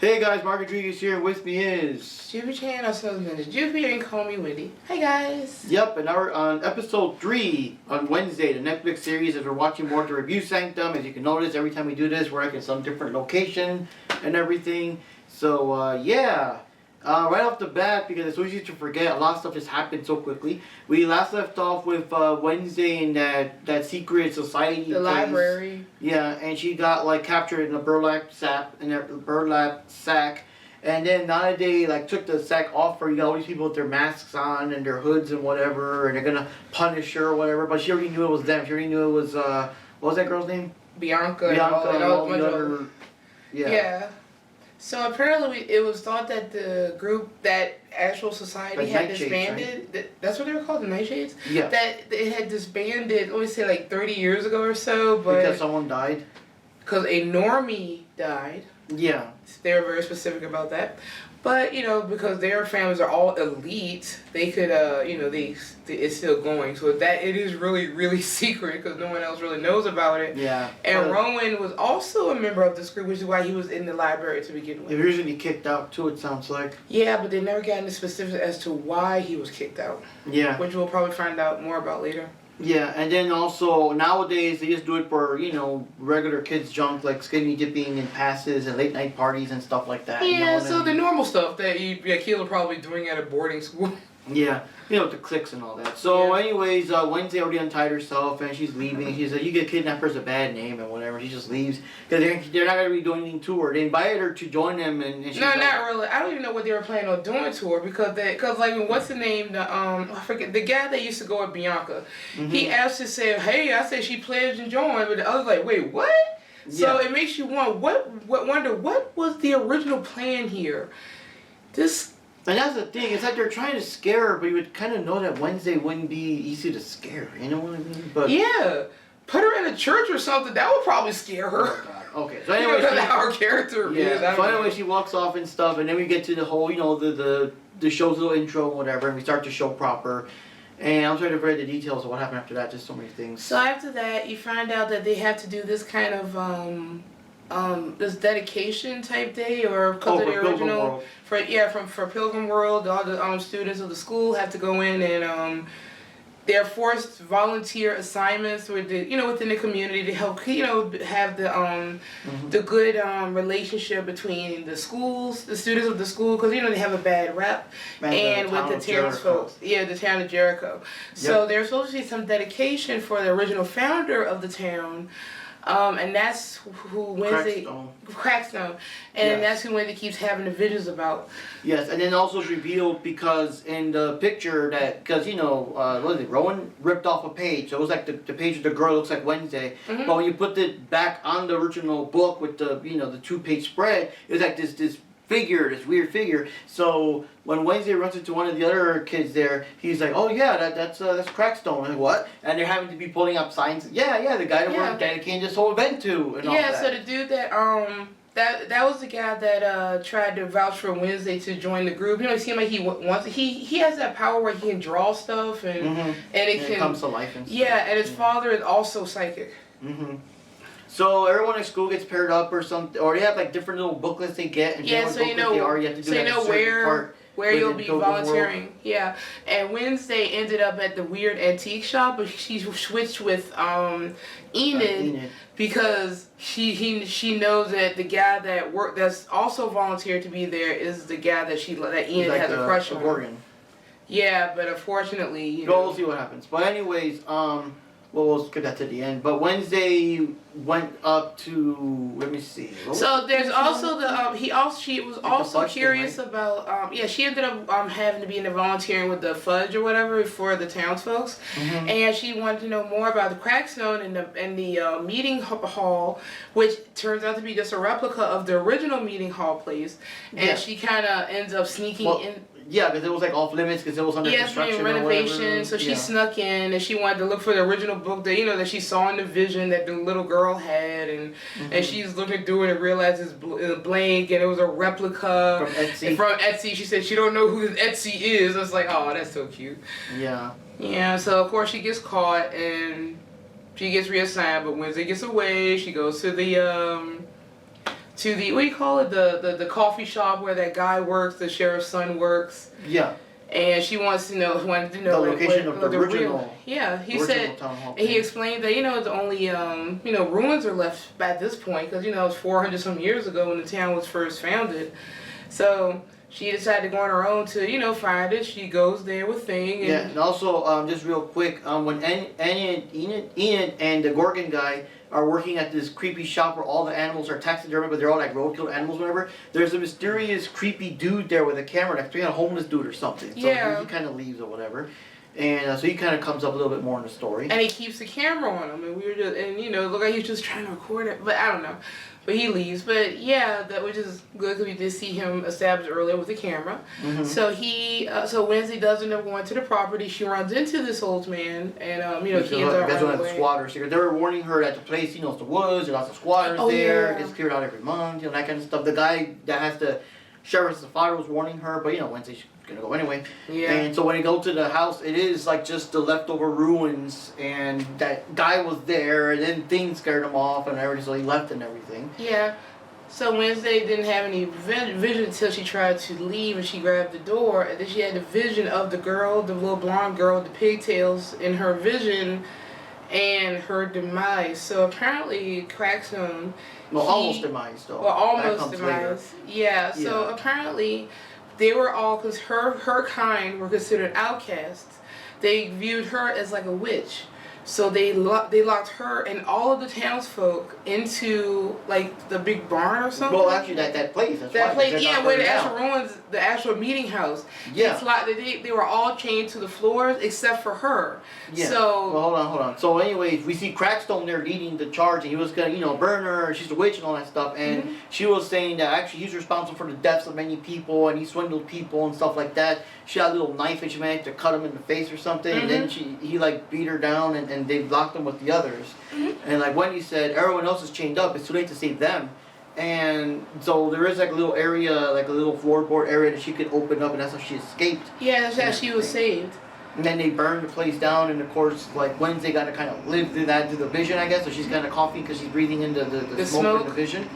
Hey guys, Mark Rodriguez here. With me is Juvie Chan, also known as Juvie, and call me Wendy. Hey guys. Yep, and now we're on episode 3 on Wednesday, the Netflix series. As we're watching more to review Sanctum, as you can notice, every time we do this, we're like in some different location and everything. So yeah, right off the bat, because it's so easy to forget, a lot of stuff just happened so quickly. We last left off with Wednesday in that secret society. The place. library. Yeah, and she got like captured in a burlap sack. And then now they like took the sack off her. You got all these people with their masks on and their hoods and whatever, and they're gonna punish her or whatever. But she already knew it was them. She already knew it was what was that girl's name? Bianca And all the other. Yeah. So apparently it was thought that the group, that actual society The had Nightshades, disbanded. That's what they were called, the Nightshades? Yeah. That it had disbanded, let me say like 30 years ago or so. But Because someone died? Because a normie died. Yeah. They were very specific about that. But, because their families are all elite, they could, it's still going. So that it is really, really secret because no one else really knows about it. Yeah. And Rowan was also a member of this group, which is why he was in the library to begin with. He was usually kicked out too, it sounds like. Yeah, but they never got into specifics as to why he was kicked out. Yeah. Which we'll probably find out more about later. Yeah, and then also nowadays they just do it for, regular kids junk like skinny dipping and passes and late night parties and stuff like that. Yeah, so the normal stuff that Keela probably doing at a boarding school. Yeah, with the clicks and all that. So anyways, Wednesday already untied herself and she's leaving. She's like, you get kidnappers a bad name and whatever. She just leaves because they're not going to be doing anything to her. They invited her to join them and she's not really. I don't even know what they were planning on doing to her because what's the name? I forget, the guy that used to go with Bianca. Mm-hmm. He asked to say, hey, I said she pledged and joined, but the other's like, wait, what? So it makes you wonder what was the original plan here? And that's the thing, it's like they're trying to scare her, but you would kind of know that Wednesday wouldn't be easy to scare, you know what I mean? But yeah, put her in a church or something, that would probably scare her. Oh God. Okay, so anyway, how her character is. So anyway, she walks off and stuff, and then we get to the whole, the show's little intro and whatever, and we start the show proper. And I'm trying to read the details of what happened after that, just so many things. So after that, you find out that they have to do this kind of, this dedication type day, or because of the original for Pilgrim World, all the students of the school have to go in and they're forced volunteer assignments with within the community to help have the good relationship between the schools, the students of the school, because they have a bad rep, and with the townsfolk, the town of Jericho. So there's supposed to be some dedication for the original founder of the town. And that's who Wednesday... Crackstone. And that's who Wendy keeps having the visions about. Yes, and then also it's revealed because in the picture what is it, Rowan ripped off a page. So it was like the page of the girl looks like Wednesday. Mm-hmm. But when you put it back on the original book with the, the 2-page spread, it was like this weird figure. So when Wednesday runs into one of the other kids there, he's like, "Oh yeah, that's Crackstone." I'm like, what? And they're having to be pulling up signs. Yeah, the guy that we're dedicating this whole event to. And all that. So the dude that was the guy that tried to vouch for Wednesday to join the group. It seemed like he has that power where he can draw stuff and it comes to life and stuff. And his father is also psychic. Mm-hmm. So everyone at school gets paired up or something, or they have like different little booklets they get, and you know where you'll be volunteering. Yeah, and Wednesday ended up at the weird antique shop, but she switched with Enid because she knows that the guy that's also volunteerd to be there is the guy that Enid has a crush on. Yeah, but unfortunately, we'll see what happens. But anyways, we'll get that to the end. But Wednesday went up to, let me see. So there's also she was also curious about, she ended up having to be in the volunteering with the fudge or whatever for the townsfolk. Mm-hmm. And she wanted to know more about the Crackstone and the meeting hall, which turns out to be just a replica of the original meeting hall place. And she kind of ends up sneaking in. Yeah, because it was like off limits because it was under construction renovation. Or whatever. So she snuck in and she wanted to look for the original book that that she saw in the vision that the little girl had, and she's looking through it and realizes it's blank and it was a replica from Etsy. And from Etsy, she said she don't know who this Etsy is. I was like, oh, that's so cute. Yeah. Yeah. So of course she gets caught and she gets reassigned, but Wednesday gets away. She goes to the to the, what do you call it, the coffee shop where that guy works, the sheriff's son works. Yeah. And she wanted to know the location of the original. Yeah, he said, and he explained that the only ruins are left at this point because it's 400 some years ago when the town was first founded. So she decided to go on her own to find it. She goes there with Thing. And also just real quick, when Enid and the Gorgon guy are working at this creepy shop where all the animals are taxidermy, but they're all like roadkill animals, whatever. There's a mysterious, creepy dude there with a camera next to him, a homeless dude or something. So he kind of leaves or whatever, and so he kind of comes up a little bit more in the story. And he keeps the camera on him, and we were just, look like he's just trying to record it, but I don't know. But he leaves. But yeah, that which is good because we did see him established earlier with the camera. Mm-hmm. So so Wednesday does end up going to the property. She runs into this old man, and he ends up running away. Squatters here. They were warning her that the place, it's the woods. There's lots of squatters there. Yeah. It's cleared out every month. That kind of stuff. The guy that has the sheriff's father was warning her, but Wednesday's gonna go anyway. Yeah. And so when they go to the house, it is like just the leftover ruins, and that guy was there, and then things scared him off and everything, so he left and everything. Yeah. So Wednesday didn't have any vision until she tried to leave, and she grabbed the door, and then she had the vision of the girl, the little blonde girl with the pigtails in her vision, and her demise. So apparently Crackstone. Well, almost demise though. Well, almost demise. Yeah. So apparently. They were all, because her kind were considered outcasts. They viewed her as like a witch. So they locked her and all of the townsfolk into like the big barn or something. Well, actually, that place. Where the actual ruins, the actual meeting house. Yeah. It's like they were all chained to the floors except for her. Yeah. So. Well, hold on. So, anyways, we see Crackstone there leading the charge, and he was gonna, burn her. She's a witch and all that stuff. And she was saying that actually he's responsible for the deaths of many people, and he swindled people and stuff like that. She had a little knife, and she managed to cut him in the face or something. And then he like beat her down, and they blocked him with the others. And like Wendy said, everyone else is chained up. It's too late to save them. And so there is like a little area, like a little floorboard area that she could open up, and that's how she escaped. Yeah, that's how she was saved. And then they burned the place down, and of course, like Wednesday got to kind of live through the vision, I guess. So she's kind of coughing because she's breathing into the smoke in the vision.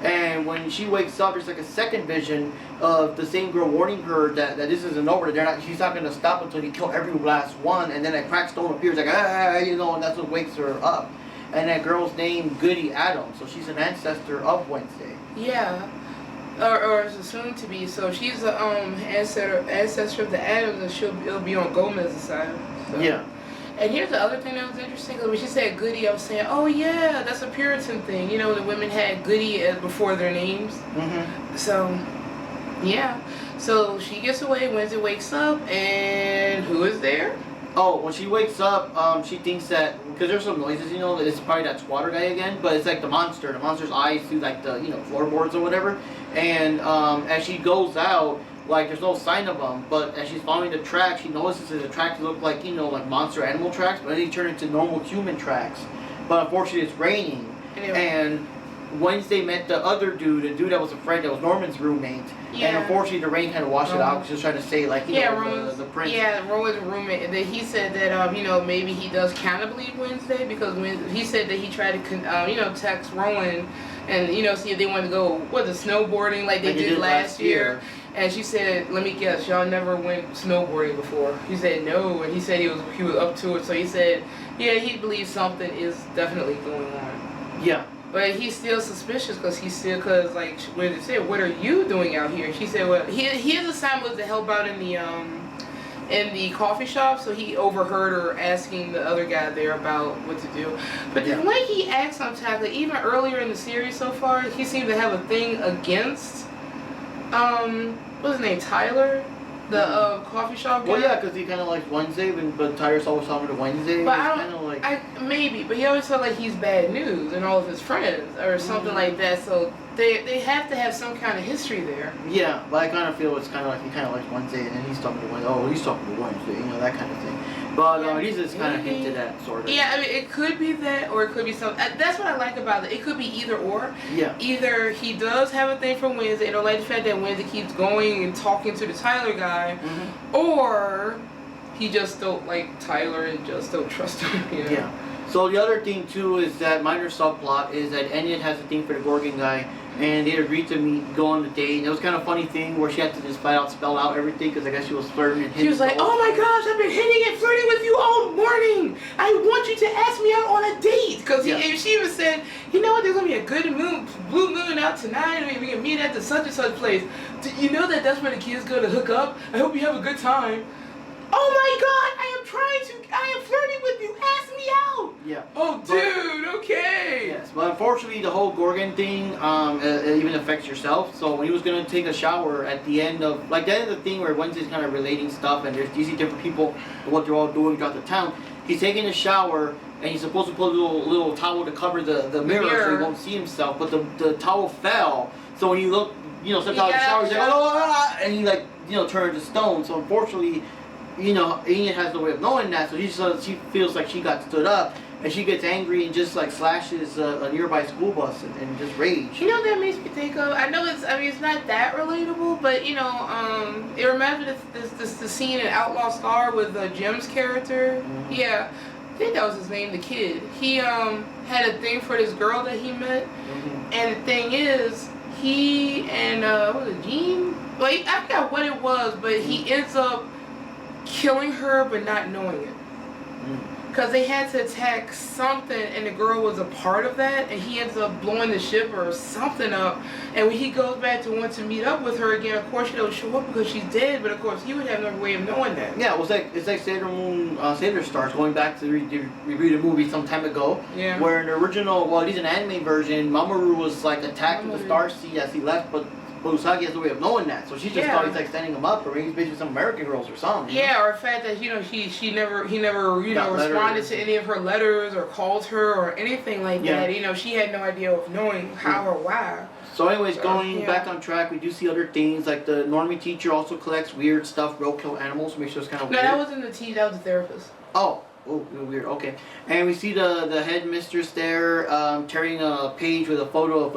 And when she wakes up, there's like a second vision of the same girl warning her that this isn't over. She's not going to stop until you kill every last one. And then a Crackstone appears like, and that's what wakes her up. And that girl's name, Goody Adams. So she's an ancestor of Wednesday. Yeah. Or is assumed to be. So she's the ancestor of the Adams, and it'll be on Gomez's side. So. Yeah. And here's the other thing that was interesting. When she said Goody, I was saying, oh yeah, that's a Puritan thing. The women had Goody before their names. Mm-hmm. So, yeah. So she gets away. Wednesday wakes up, and who is there? Oh, when she wakes up, she thinks that, because there's some noises, it's probably that squatter guy again, but it's like the monster. The monster's eyes through like the, floorboards or whatever. And as she goes out, like there's no sign of them, but as she's following the track, she notices that the tracks look like, like monster animal tracks, but then they turn into normal human tracks. But unfortunately it's raining. And Wednesday met the other dude, a dude that was a friend, that was Norman's roommate. Yeah. And unfortunately the rain kind of washed it out, because she was trying to say like, the prince. Yeah, Rowan's roommate. And then he said that, maybe he does kind of believe Wednesday, because he said that he tried to, text Rowan and, see if they wanted to go, snowboarding like they did last year. And she said, let me guess, y'all never went snowboarding before. He said no, and he said he was up to it. So he said, yeah, he believes something is definitely going on. Yeah. But he's still suspicious because like when they said, what are you doing out here? She said, well, his assignment was to help out in the coffee shop. So he overheard her asking the other guy there about what to do. But the way he acts sometimes, like even earlier in the series so far, he seemed to have a thing against. What's his name? Tyler, the coffee shop guy. Well, yeah, because he kind of likes Wednesday, but Tyler's always talking to Wednesday. But but he always felt like he's bad news and all of his friends or something like that. So they have to have some kind of history there. Yeah, but I kind of feel it's kind of like he kind of likes Wednesday, and then he's talking to Wednesday. Oh, he's talking to Wednesday, that kind of thing. But he's just kind of hinted at, sort of. Yeah, I mean, it could be that, or it could be something. That's what I like about it. It could be either or. Yeah. Either he does have a thing for Wednesday, and I like the fact that Wednesday keeps going and talking to the Tyler guy, or he just don't like Tyler and just don't trust him. Yeah. So the other thing too is that minor subplot is that Enid has a thing for the Gorgon guy, and they agreed to go on the date. And it was kind of a funny thing where she had to just flat out spell out everything because I guess she was flirting and hitting. She was like, "Oh my gosh, I've been hitting and flirting with you all morning. I want you to ask me out on a date." Because she even said, "You know what? There's gonna be a good blue moon out tonight. I mean, we can meet at the such and such place. Do you know that's where the kids go to hook up? I hope you have a good time." Oh my God! I am flirting with you. Ask me out. Yeah. Oh, dude. Okay. Yes, but unfortunately, the whole Gorgon thing it even affects yourself. So when he was gonna take a shower at the end of the thing where Wednesday's kind of relating stuff, and you see different people and what they're all doing throughout the town. He's taking a shower, and he's supposed to put a little towel to cover the mirror so he won't see himself. But the towel fell. So when you look, steps out of the shower, he's like, oh, and he turns to stone. So unfortunately, Enid has no way of knowing that, so she feels like she got stood up, and she gets angry and just slashes a nearby school bus and just rage. You know what that makes me think of? I know it's not that relatable, but it reminds me of the scene in Outlaw Star with Jim's character. Mm-hmm. Yeah, I think that was his name, the kid. He had a thing for this girl that he met, mm-hmm. and the thing is, he and what was it, Jean? I forgot what it was, but he ends up killing her but not knowing it, because they had to attack something and the girl was a part of that, and he ends up blowing the ship or something up, and when he goes back to want to meet up with her again, of course she don't show up because she's dead, but of course he would have no way of knowing that. Yeah, it's like Sailor Moon, Sailor Stars, going back to review the movie some time ago, where in the original, at least an anime version, Mamoru was attacked with the star seed as he left, but Usagi has no way of knowing that, so she just thought he's standing him up, or maybe he's basically some American girls or something. Yeah, or the fact that he never responded to any of her letters or called her or anything like that. She had no idea of knowing how or why. So anyways, going back on track, we do see other things, like the normie teacher also collects weird stuff, roadkill animals, makes sure it's kind of weird. No, that wasn't the teacher, that was the therapist. Oh, weird, okay. And we see the headmistress there tearing a page with a photo of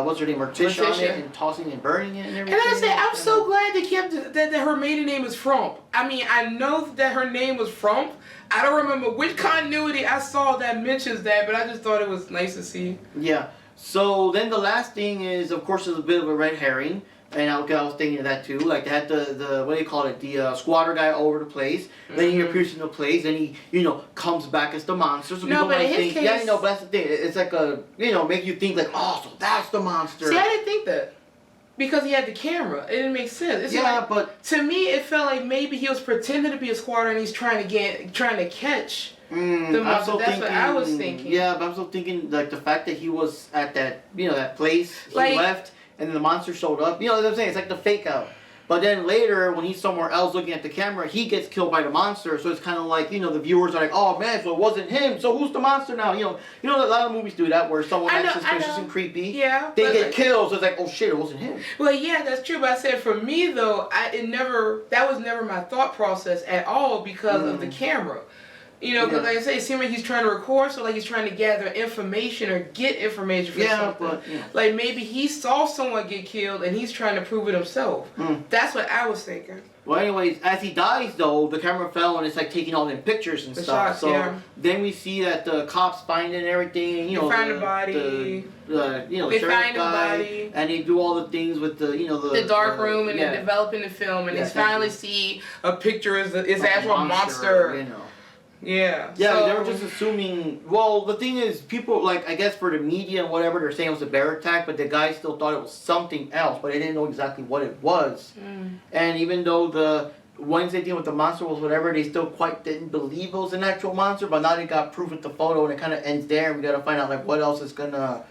what's her name, Morticia on it, and tossing and burning it and everything. And I say, I'm so glad they kept that her maiden name is Frump. I mean, I know that her name was Frump. I don't remember which continuity I saw that mentions that, but I just thought it was nice to see. Yeah. So then the last thing is, of course, is a bit of a red herring. And I was thinking of that too. They had the what do you call it? The squatter guy all over the place. Mm-hmm. Then he appears in the place, and he comes back as the monster. So no, but in his case, but that's the thing. It's make you think so that's the monster. See, I didn't think that because he had the camera. It didn't make sense. But to me, it felt like maybe he was pretending to be a squatter and he's trying to catch the monster. That's what I was thinking. Yeah, but I'm still thinking the fact that he was at that that place he left. And then the monster showed up. You know what I'm saying? It's like the fake out. But then later, when he's somewhere else looking at the camera, he gets killed by the monster. So it's kind of like, the viewers are like, oh man, so it wasn't him. So who's the monster now? A lot of movies do that where someone that's suspicious and creepy, they get killed. So it's like, oh shit, it wasn't him. Well, yeah, that's true. But I said for me though, that was never my thought process at all because of the camera. Because like I say, it seems like he's trying to record, so he's trying to gather information or get information from something. But, maybe he saw someone get killed and he's trying to prove it himself. That's what I was thinking. Well, anyways, as he dies though, the camera fell and it's taking all them pictures and stuff. So then we see that the cops find it and everything. They find the body. They find the body, and they do all the things with the dark room, and they're developing the film, and they finally see a picture as actual monster. Yeah. Yeah, so, they were just assuming. Well, the thing is, people I guess for the media and whatever, they're saying it was a bear attack, but the guy still thought it was something else, but they didn't know exactly what it was. And even though the Wednesday thing with the monster was whatever, they still quite didn't believe it was an actual monster. But now they got proof with the photo, and it kind of ends there. And we got to find out what else is gonna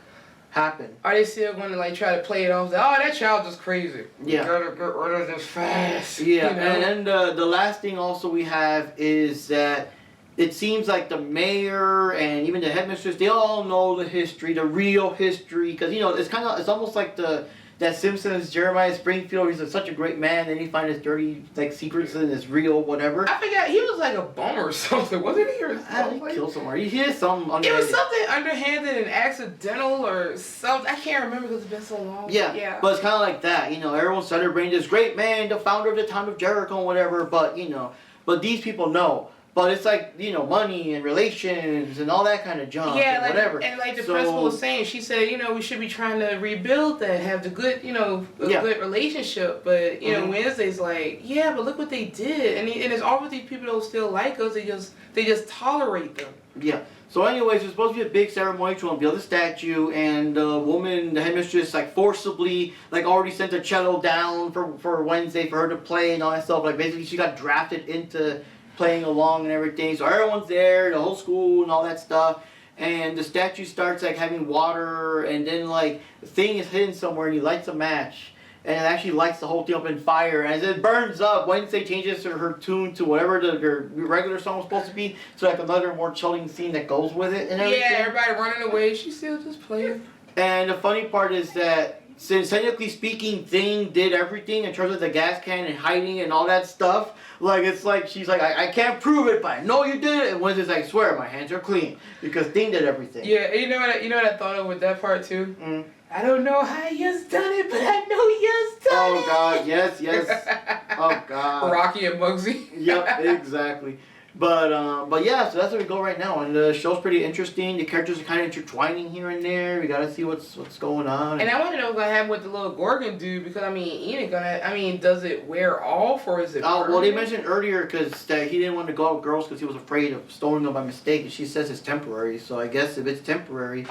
happen. Are they still going to try to play it off? That child's just crazy. Yeah. We gotta get rid of this fast. Yeah. And then the last thing also we have is that. It seems like the mayor and even the headmistress, they all know the history, the real history, because it's almost like that Simpsons Jeremiah Springfield. He's such a great man, and he finds his dirty secrets in his real whatever. I forgot, he was a bummer or something, wasn't he? Or he killed somewhere. He is some underhanded. It was something underhanded and accidental or something. I can't remember because it's been so long. Yeah. But it's kind of like that. Everyone's celebrating this great man, the founder of the town of Jericho and whatever. But but these people know. But it's like, you know, money and relations and all that kind of junk and like, whatever. And like the principal was saying, she said, you know, we should be trying to rebuild that, have the good, you know, a good relationship. But, you know, Wednesday's like, yeah, but look what they did. And it's all of these people that still like us. They just tolerate them. Yeah. So anyways, there's supposed to be a big ceremony to unveil the statue, and the woman, the headmistress, like forcibly, like already sent a cello down for Wednesday for her to play and all that stuff. Like basically she got drafted into playing along and everything. So everyone's there, the whole school and all that stuff. And the statue starts like having water, and then like the thing is hidden somewhere, and he lights a match. And it actually lights the whole thing up in fire. And as it burns up, Wednesday changes her tune to whatever her regular song was supposed to be. So like another more chilling scene that goes with it and everything. Yeah, everybody running away. She's still just playing. And the funny part is that since technically speaking, Thing did everything in terms of the gas can and hiding and all that stuff. Like it's like she's like, I can't prove it, but I know you did it. And Wednesday's like, I swear my hands are clean because Thing did everything. Yeah, you know what I thought of with that part too. I don't know how you's done it, but I know you's done it. Oh God, yes. Oh God. Rocky and Muggsy. Yep, exactly. But yeah, so that's where we go right now, and the show's pretty interesting. The characters are kind of intertwining here and there. We gotta see what's going on. And I want to know what's gonna happen with the little Gorgon dude, because I mean, does it wear off or is it? Well, they mentioned earlier because he didn't want to go out with girls because he was afraid of stoning them by mistake. And she says it's temporary, so I guess if it's temporary,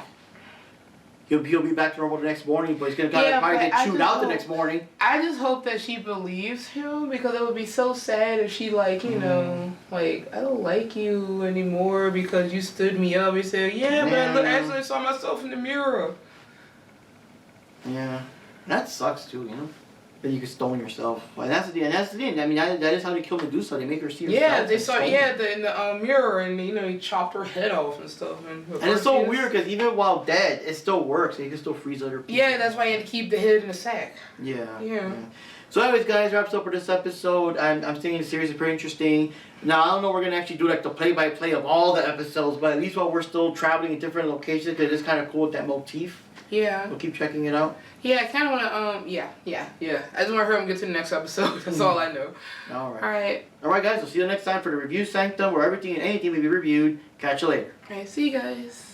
he'll be back to normal the next morning, but he's gonna probably get chewed out the next morning. I just hope that she believes him, because it would be so sad if she like, you know, like, I don't like you anymore because you stood me up. He said, yeah, man, look, actually I saw myself in the mirror. Yeah, that sucks too, you know. That you could stone yourself. Like that's the end. I mean, that is how they kill Medusa. They make her see herself. Yeah, they saw. Yeah, in the mirror, and you know, he chopped her head off and stuff. And it's so weird because even while dead, it still works. He can still freeze other people. Yeah, that's why you had to keep the head in the sack. Yeah. So, anyways, guys, wraps up for this episode. I'm thinking the series is pretty interesting. Now, I don't know if we're gonna actually do like the play-by-play of all the episodes, but at least while we're still traveling in different locations, because it's kind of cool with that motif. Yeah. We'll keep checking it out. Yeah, I kind of want to, yeah. I just want to hurry up and get to the next episode. That's all I know. All right, guys. We'll see you next time for the Review Sanctum, where everything and anything will be reviewed. Catch you later. All right, see you guys.